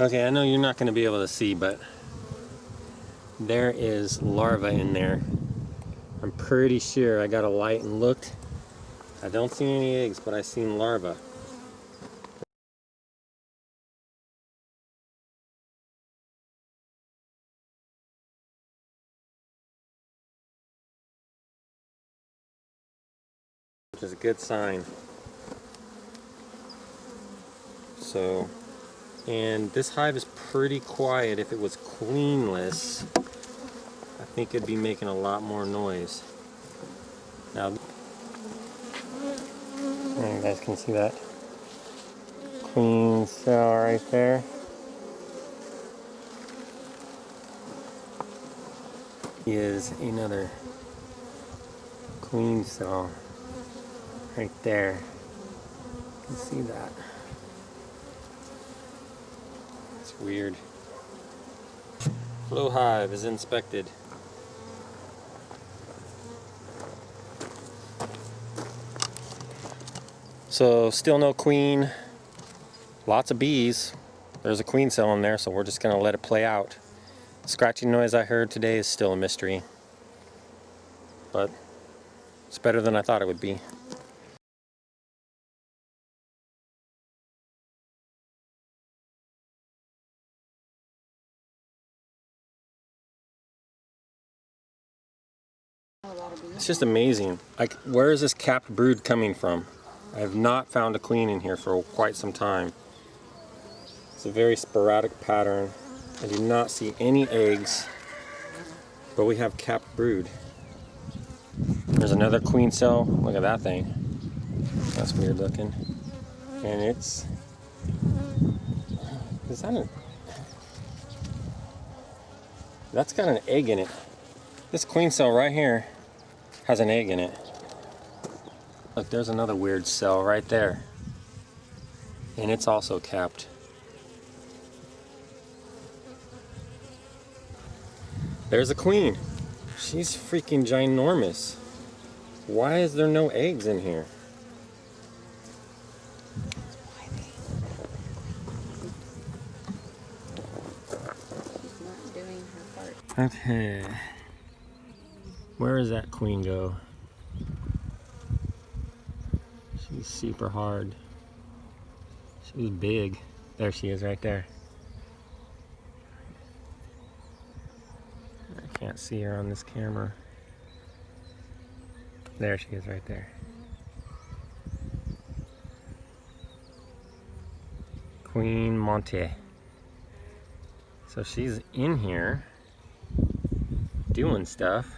Okay, I know you're not going to be able to see, but there is larvae in there. I'm pretty sure I got a light and looked. I don't see any eggs, but I seen larvae. Which is a good sign. So, and this hive is pretty quiet. If it was queenless, I think it'd be making a lot more noise. Now, you guys can see that queen cell right there. Is another queen cell right there. You can see that. It's weird. Flow hive is inspected. So still no queen, lots of bees. There's a queen cell in there, so we're just gonna let it play out. The scratching noise I heard today is still a mystery, but it's better than I thought it would be. It's just amazing. Like, where is this capped brood coming from? I have not found a queen in here for quite some time. It's a very sporadic pattern. I do not see any eggs, but we have capped brood. There's another queen cell. Look at that thing. That's weird looking. And is that that's got an egg in it. This queen cell right here has an egg in it. Look, there's another weird cell right there. And it's also capped. There's a queen. She's freaking ginormous. Why is there no eggs in here? She's not doing her part. Okay. Where does that queen go? She's super hard. She's big. There she is right there. I can't see her on this camera. There she is right there. Queen Monte. So she's in here doing stuff.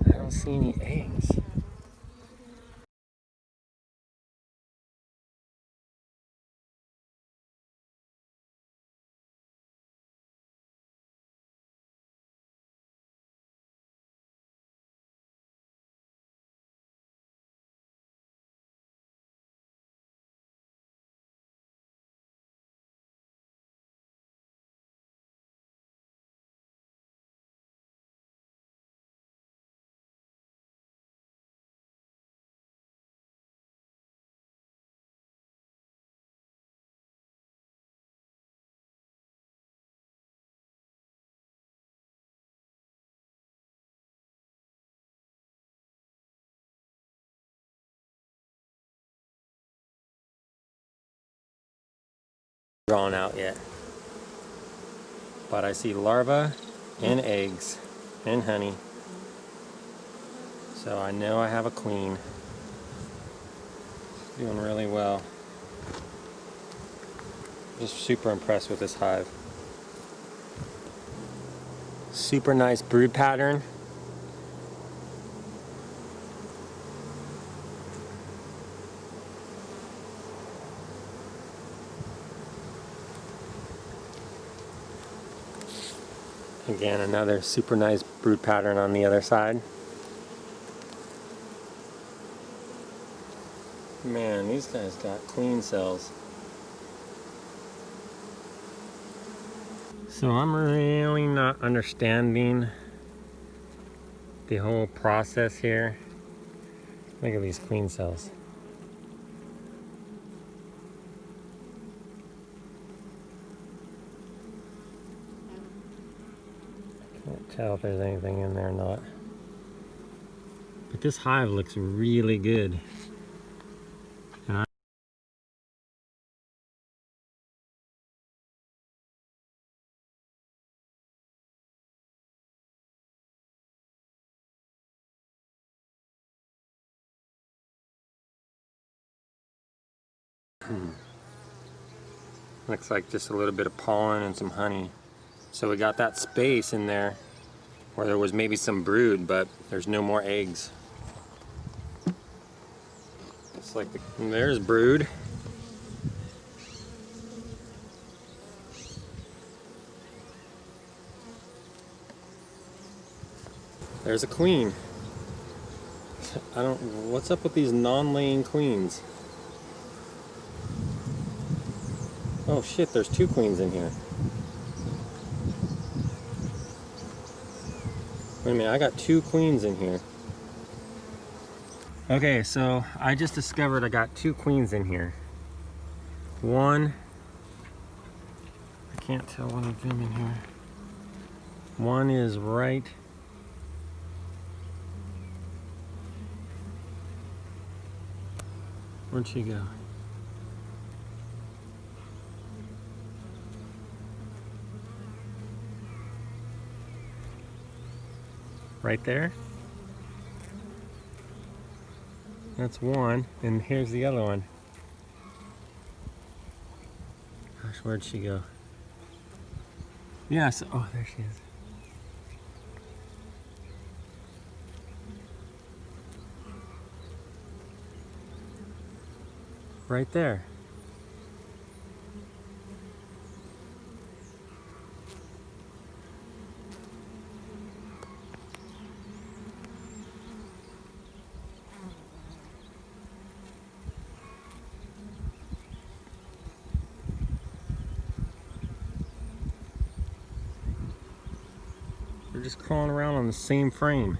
I don't see any eggs. Drawn out yet. But I see larvae and eggs and honey. So I know I have a queen. Doing really well. Just super impressed with this hive. Super nice brood pattern. Again, another super nice brood pattern on the other side. Man, these guys got queen cells. So I'm really not understanding the whole process here. Look at these queen cells. Can't tell if there's anything in there or not. But this hive looks really good. And looks like just a little bit of pollen and some honey. So we got that space in there where there was maybe some brood, but there's no more eggs. It's like there's brood. There's a queen. What's up with these non-laying queens? Oh shit, there's two queens in here. Wait a minute, I got two queens in here. Okay, so I just discovered I got two queens in here. One, I can't tell one of them in here. One is right. Where'd she go? Right there. That's one, and here's the other one. Gosh, where'd she go? Yes, oh, there she is. Right there. They're just crawling around on the same frame.